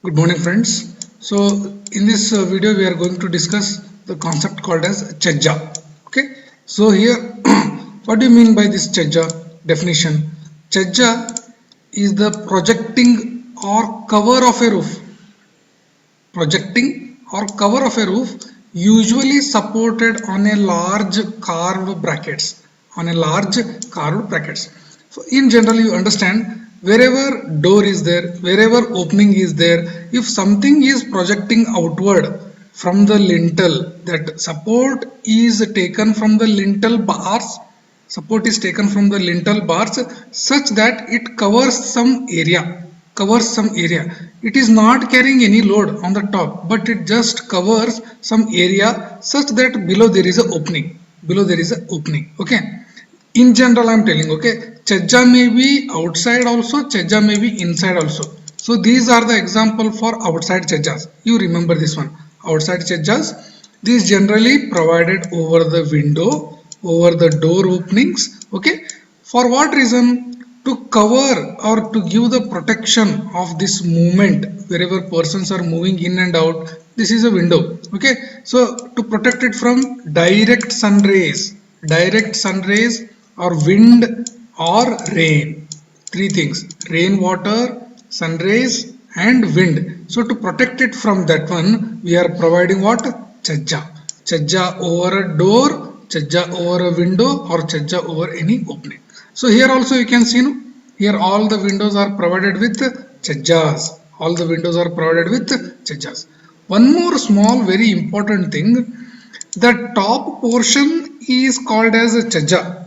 Good morning friends. So in this video we are going to discuss the concept called as Chajja. Okay. So here what do you mean by this Chajja definition? Chajja is the projecting or cover of a roof. Projecting or cover of a roof usually supported on a large carved brackets. On a large carved brackets. So in general you understand wherever door is there, wherever opening is there, if something is projecting outward from the lintel, that support is taken from the lintel bars, support is taken from the lintel bars such that it covers some area. It is not carrying any load on the top, but it just covers some area such that below there is a opening. Below there is a opening. Okay. In general, I am telling. Okay, Chajja may be outside also. Chajja may be inside also. So these are the example for outside Chajjas. You remember this one. Outside Chajjas. These generally provided over the window, over the door openings. Okay. For what reason? To cover or to give the protection of this movement wherever persons are moving in and out. This is a window. Okay. So to protect it from direct sun rays or wind or rain. Three things: rain water, sun rays and wind. So to protect it from that one, we are providing what? Chajja. Chajja over a door, chajja over a window, or chajja over any opening. So here also you can see, no? Here all the windows are provided with chajjas. All the windows are provided with chajjas. One more small very important thing, the top portion is called as a chajja.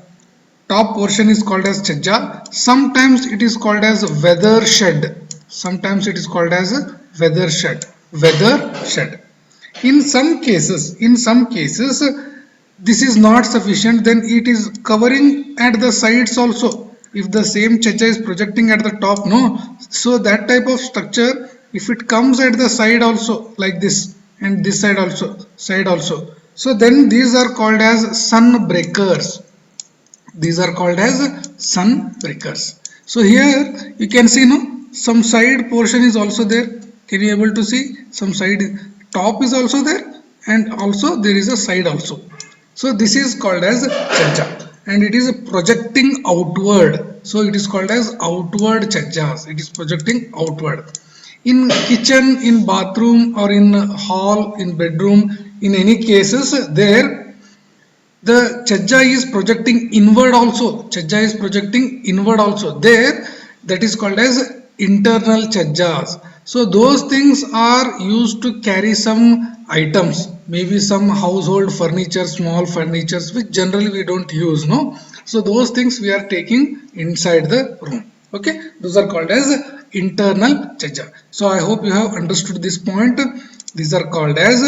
Top portion is called as chajja. Sometimes it is called as weather shed. Sometimes it is called as a weather shed. Weather shed. In some cases, this is not sufficient. Then it is covering at the sides also. If the same chajja is projecting at the top, no. So that type of structure, if it comes at the side also like this and this side also. So then these are called as sun breakers. These are called as sun breakers. So here you can see, no, some side portion is also there. Can you able to see some side? Top is also there and also there is a side also. So this is called as chajja and it is projecting outward. So it is called as outward chajjas. It is projecting outward. In kitchen, in bathroom or in hall, in bedroom, in any cases there the chajja is projecting inward also. Chajja is projecting inward also. There that is called as internal chajjas. So those things are used to carry some items, maybe some household furniture, small furnitures which generally we don't use, no. So those things we are taking inside the room. Okay, those are called as internal chajja. So I hope you have understood this point. These are called as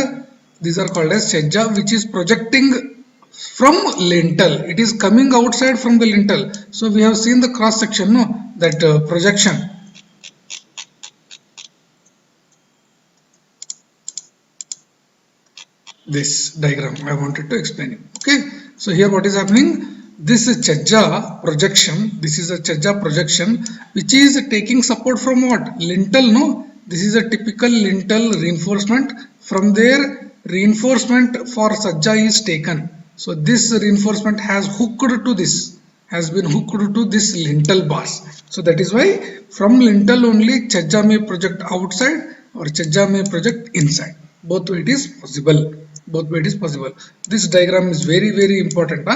chajja, which is projecting from lintel. It is coming outside from the lintel. So we have seen the cross section, no, that projection. This diagram I wanted to explain you. Okay, so here what is happening? This is chajja projection. This is a chajja projection which is taking support from what? Lintel, no. This is a typical lintel reinforcement. From there reinforcement for chajja is taken. So this reinforcement has been hooked to this lintel bars. So that is why from lintel only chajja may project outside or chajja may project inside. Both way it is possible. Both way it is possible. This diagram is very important.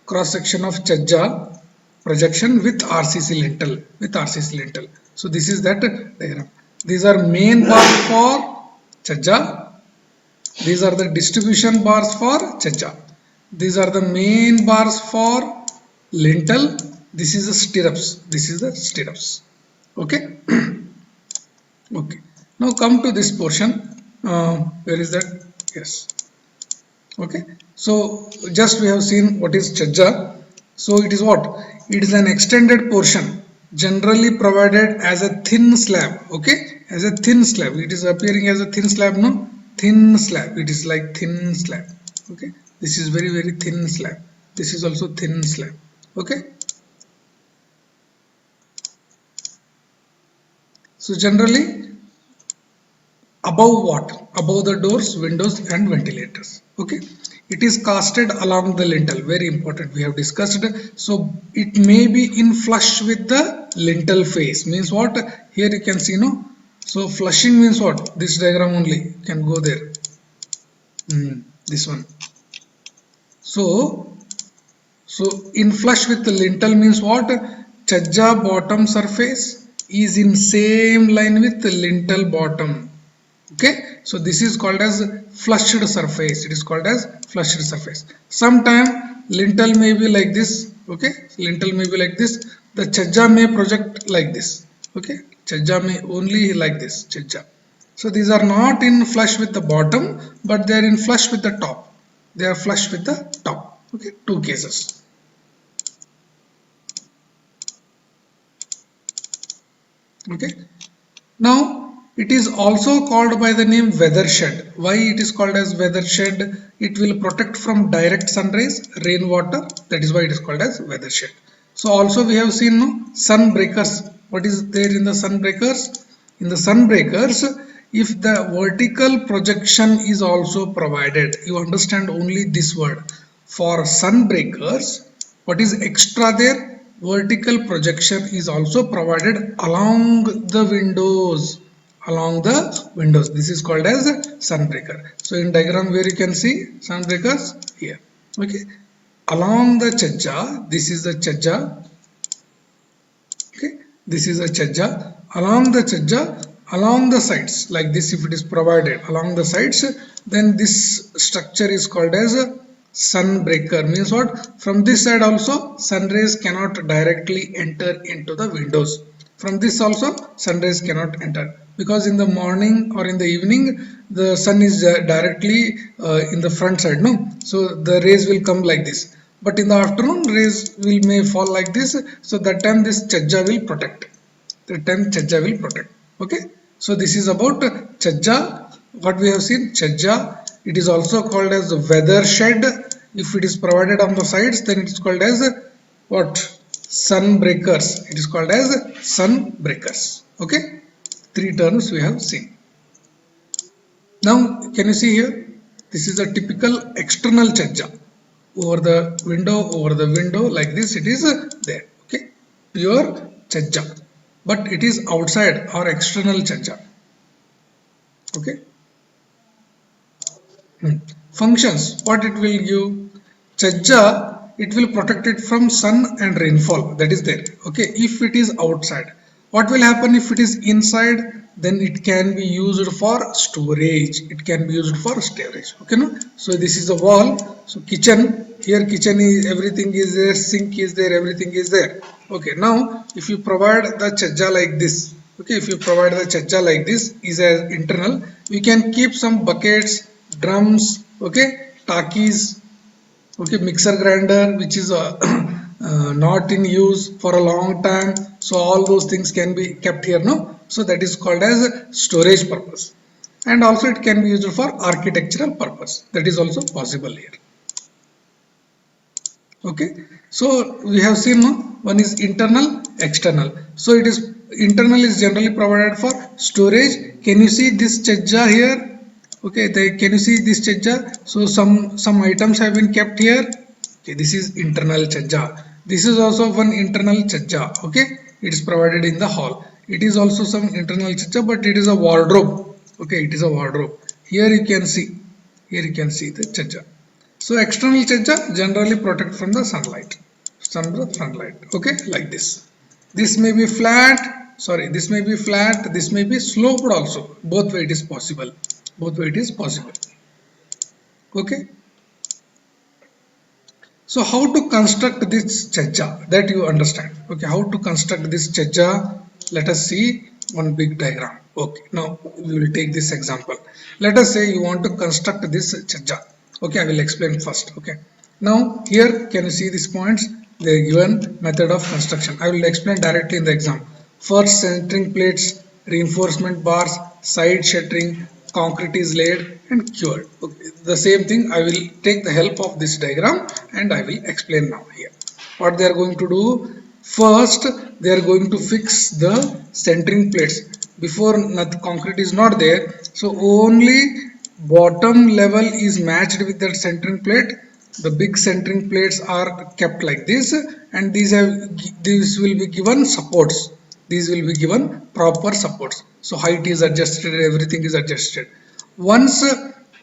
Cross section of chajja projection with RCC lintel. So this is that diagram. These are main bars for chajja. These are the distribution bars for chajja. These are the main bars for lintel. This is the stirrups. Okay. Okay. Now come to this portion. Where is that? Yes. Okay. So just we have seen what is chajja. So it is what? It is an extended portion generally provided as a thin slab. Okay. As a thin slab. It is appearing as a thin slab, no? Thin slab. It is like thin slab. Okay. This is very thin slab. This is also thin slab. Okay. So generally above what? Above the doors, windows and ventilators. Okay, it is casted along the lintel, very important, we have discussed. So it may be in flush with the lintel face, means what? Here you can see, no? So flushing means what? This diagram only can go there. This one. So in flush with the lintel means what? Chajja bottom surface is in same line with the lintel bottom. Okay, so this is called as flushed surface. It is called as flushed surface. Sometime lintel may be like this. Okay, lintel may be like this. The chajja may project like this. Okay, chajja may only like this, chajja. So these are not in flush with the bottom, but they are in flush with the top. They are flush with the top. Okay, two cases. Okay, now it is also called by the name weather shed. Why it is called as weather shed? It will protect from direct sun rays, rainwater. That is why it is called as weather shed. So also we have seen, no, sun breakers. What is there in the sun breakers? In the sun breakers, if the vertical projection is also provided, you understand only this word. For sun breakers, what is extra there? Vertical projection is also provided along the windows. Along the windows, this is called as sunbreaker. So in diagram where you can see sunbreakers here. Okay, along the chajja, this is the chajja. Okay, this is a chajja. Along the chajja, along the sides, like this, if it is provided along the sides, then this structure is called as a sunbreaker. Means what? From this side also sun rays cannot directly enter into the windows. From this also sun rays cannot enter, because in the morning or in the evening the sun is directly in the front side, no? So the rays will come like this, but in the afternoon rays may fall like this. So that time this chajja will protect. Okay, so this is about chajja. What we have seen, chajja. It is also called as weather shed. If it is provided on the sides, then it is called as what? Sun breakers. It is called as sun breakers. Okay, three terms we have seen. Now can you see here? This is a typical external chajja. Over the window, like this it is there. Okay, pure chajja, but it is outside or external chajja. Okay. Functions, what it will give? Chajja, it will protect it from sun and rainfall, that is there. Okay, if it is outside, what will happen if it is inside? Then it can be used for storage. Okay, no? So this is a wall. So kitchen, here kitchen is, everything is there, sink is there, everything is there. Okay, now if you provide the chajja like this, okay, if you provide the chajja like this, is as internal, you can keep some buckets, drums, okay, takis, okay, mixer grinder which is not in use for a long time. So all those things can be kept here, no? So that is called as storage purpose, and also it can be used for architectural purpose. That is also possible here. Okay, so we have seen, no? One is internal, external. So it is internal is generally provided for storage. Can you see this chajja here? Okay, can you see this chajja? So some items have been kept here. Okay, this is internal chajja. This is also one internal chajja. Okay, it is provided in the hall. It is also some internal chajja, but it is a wardrobe. Okay, it is a wardrobe. Here you can see the chajja. So external chajja generally protect from the sunlight. Okay, like this. This may be flat. Sorry, this may be flat. This may be sloped also. Both way it is possible. Okay. So how to construct this chajja, that you understand. Okay, how to construct this chajja? Let us see one big diagram. Okay, now we will take this example. Let us say you want to construct this chajja. Okay, I will explain first. Okay, now here can you see these points? They are given method of construction. I will explain directly in the exam. First, centering plates, reinforcement bars, side shuttering, concrete is laid and cured. Okay, the same thing I will take the help of this diagram and I will explain now here. What they are going to do? First, they are going to fix the centering plates. before not, concrete is not there, so only bottom level is matched with that centering plate. The big centering plates are kept like this, and these will be given supports. These will be given proper supports. So height is adjusted, everything is adjusted. Once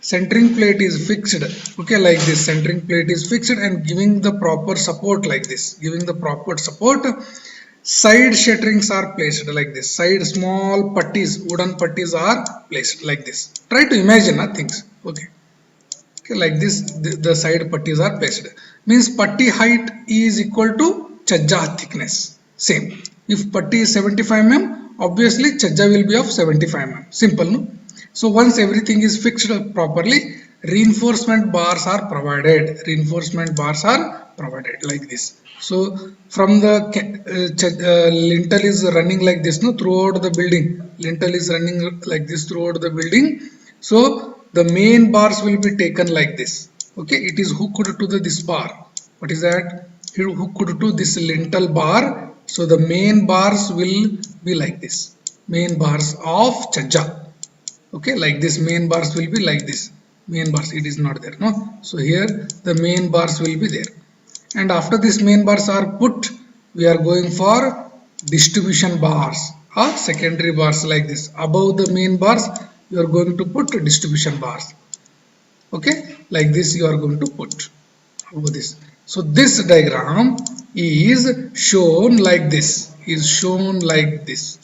centering plate is fixed, okay, like this, centering plate is fixed and giving the proper support like this, giving the proper support, side shutterings are placed like this. Side small putties, wooden putties are placed like this. Try to imagine things. Okay. Okay, like this, the side putties are placed. Means putty height is equal to chajja thickness. Same. If putty is 75 mm, obviously chajja will be of 75 mm. Simple, no? So once everything is fixed properly, reinforcement bars are provided. Reinforcement bars are provided like this. So from the lintel is running like this, no, throughout the building. Lintel is running like this throughout the building. So the main bars will be taken like this. Okay, it is hooked to this bar. What is that? Hooked to this lintel bar. So the main bars will be like this. Main bars of chajja. Okay, like this, main bars will be like this. Main bars, it is not there, no. So here the main bars will be there, and after this main bars are put, we are going for distribution bars or secondary bars like this. Above the main bars you are going to put distribution bars. Okay, like this you are going to put over this. So this diagram is shown like this, is shown like this.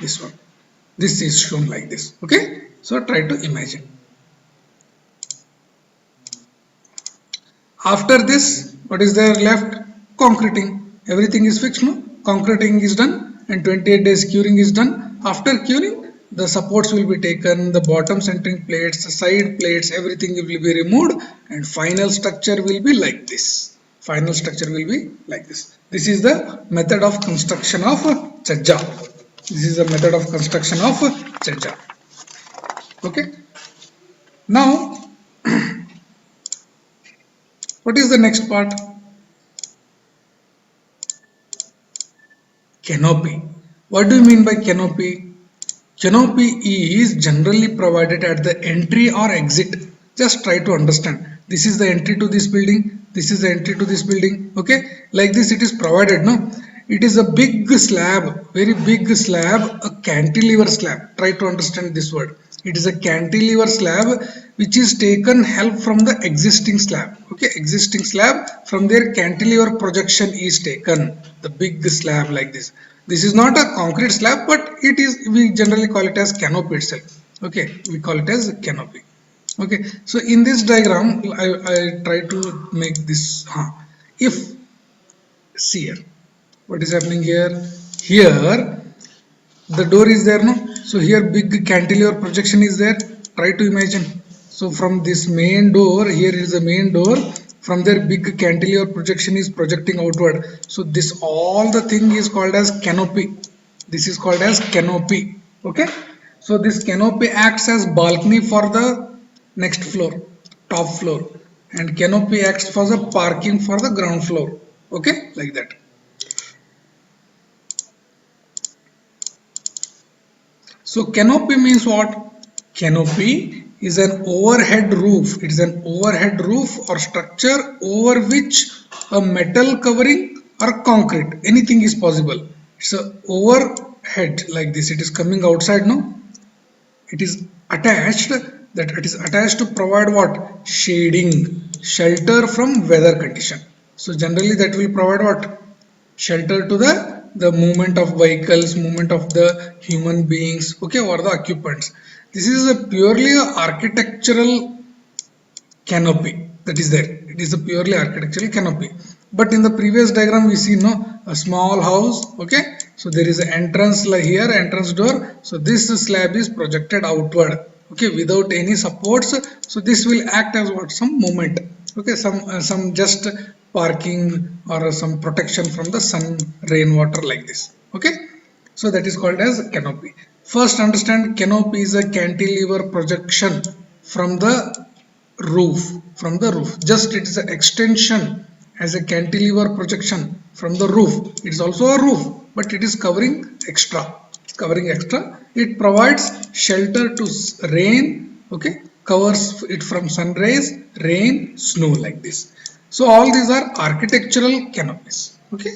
This one, this is shown like this. Okay, so try to imagine. After this, what is there left? Concreting. Everything is fixed, no? Concreting is done and 28 days curing is done. After curing, the supports will be taken, the bottom centering plates, the side plates, everything will be removed, and final structure will be like this. Final structure will be like this. This is the method of construction of chajja. This is the method of construction of chajja. Okay. Now, what is the next part? Canopy. What do you mean by canopy? Canopy is generally provided at the entry or exit. Just try to understand. This is the entry to this building. This is the entry to this building. Okay, like this it is provided, no? It is a big slab, very big slab, a cantilever slab. Try to understand this word. It is a cantilever slab which is taken help from the existing slab. Okay, existing slab, from their cantilever projection is taken. The big slab like this. This is not a concrete slab, but it is, we generally call it as canopy itself. Okay, we call it as canopy. Okay, so in this diagram I try to make this. If, see here, what is happening here? Here the door is there, no? So here big cantilever projection is there. Try to imagine. So from this main door, here is the main door, from there big cantilever projection is projecting outward. So this, all the thing is called as canopy. This is called as canopy. Okay, so this canopy acts as balcony for the next floor, top floor, and canopy acts for the parking for the ground floor. Okay, like that. So canopy means what? Canopy is an overhead roof. It is an overhead roof or structure over which a metal covering or concrete, anything is possible. It's a overhead like this. It is coming outside, no? It is attached. That it is attached to provide what? Shading, shelter from weather condition. So generally that will provide what? Shelter to the movement of vehicles, movement of the human beings, okay, or the occupants. This is a purely architectural canopy that is there. It is a purely architectural canopy. But in the previous diagram we see, no, a small house. Okay, so there is an entrance like here, entrance door. So this slab is projected outward. Okay, without any supports. So this will act as what? Some movement. Okay, some just parking or some protection from the sun, rainwater like this. Okay, so that is called as canopy. First understand, canopy is a cantilever projection from the roof. Just it is an extension as a cantilever projection from the roof. It is also a roof, but it is covering extra. It provides shelter to rain, okay, covers it from sun rays, rain, snow, like this. So all these are architectural canopies. Okay.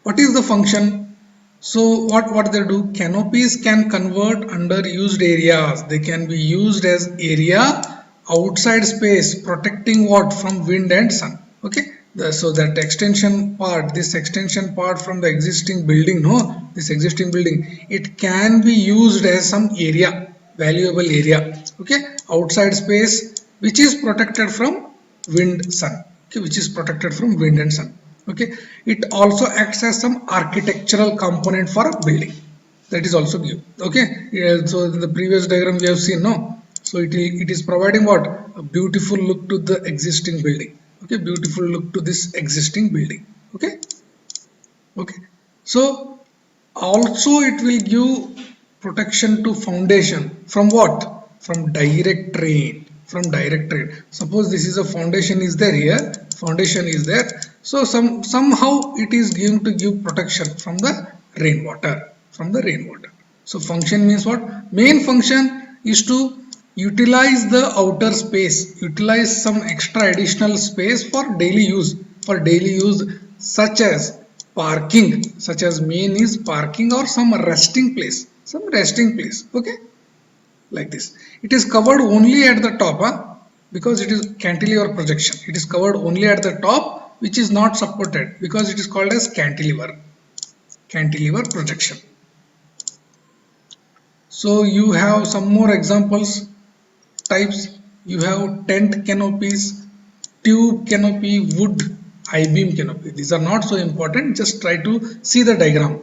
What is the function? So what they do? Canopies can convert underused areas. They can be used as area outside space, protecting what from wind and sun. Okay. So that extension part, this extension part from the existing building, no, this existing building, it can be used as some area, valuable area. Okay, outside space which is protected from wind, sun. Okay, which is protected from wind and sun. Okay, it also acts as some architectural component for a building, that is also given. Okay, yeah, so in the previous diagram we have seen, no, so it is providing what, a beautiful look to the existing building. Okay, beautiful look to this existing building. Okay. Okay, so also it will give protection to foundation from what, from direct rain, suppose this is a foundation is there here, foundation is there, so somehow it is given to give protection from the rainwater, so function means what, main function is to utilize the outer space, utilize some extra additional space for daily use, such as parking, such as main is parking or some resting place, okay, like this. It is covered only at the top, because it is cantilever projection, it is covered only at the top, which is not supported, because it is called as cantilever projection. So you have some more examples types. You have tent canopies, tube canopy, wood, I-beam canopy. These are not so important, just try to see the diagram.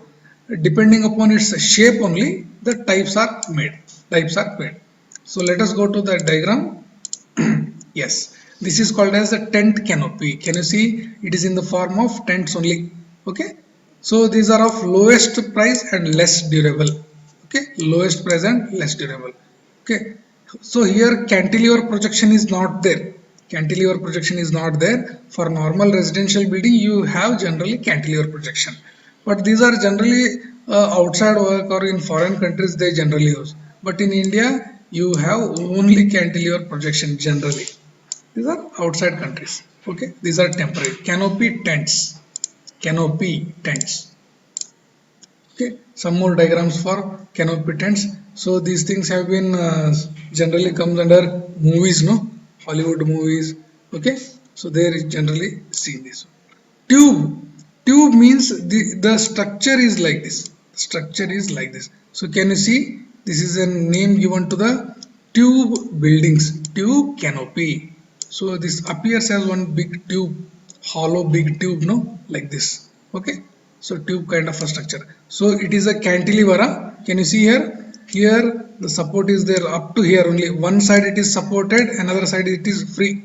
Depending upon its shape only, the types are made. So let us go to the diagram. Yes, this is called as a tent canopy. Can you see? It is in the form of tents only. Okay. So these are of lowest price and less durable. Okay, lowest price and less durable. Okay. So here cantilever projection is not there. For normal residential building, you have generally cantilever projection. But these are generally outside work or in foreign countries they generally use. But in India, you have only cantilever projection generally. These are outside countries. Okay, these are temporary. Canopy tents. Okay, some more diagrams for canopy tents. So these things have been generally comes under movies, no, Hollywood movies. Okay, so there is generally seen this. Tube means the structure is like this. So can you see, this is a name given to the tube buildings, tube canopy. So this appears as one big tube, hollow big tube, no, like this. Okay, so tube kind of a structure. So it is a cantilever. Can you see here? Here the support is there up to here only. One side it is supported, another side it is free.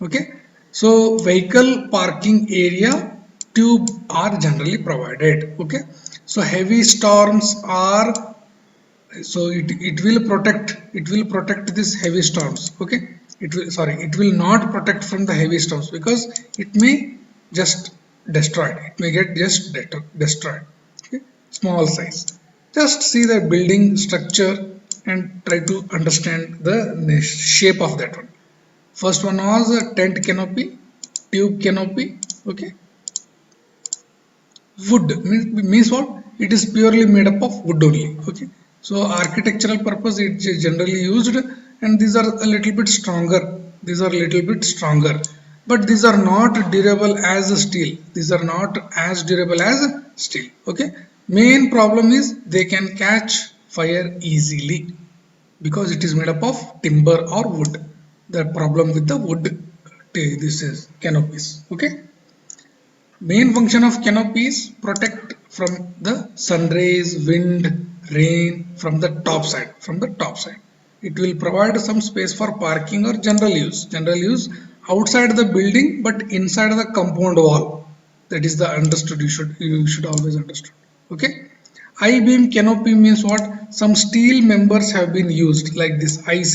Okay, so vehicle parking area tube are generally provided. Okay, so heavy storms are, so it will protect this heavy storms. Okay, it will not protect from the heavy storms, because it may just destroyed, it may get just destroyed. Okay, small size. Just see the building structure and try to understand the shape of that one. First one was a tent canopy, tube canopy. Okay, wood means what? It is purely made up of wood only. Okay, so architectural purpose it is generally used, and these are a little bit stronger. But these are not durable as steel. Okay, main problem is they can catch fire easily, because it is made up of timber or wood. The problem with the wood, this is canopies. Okay, main function of canopies protect from the sun rays, wind, rain from the top side. It will provide some space for parking or general use outside the building, but inside the compound wall. That is the understood. You should always understand. Okay, I-beam canopy means what? Some steel members have been used like this I section.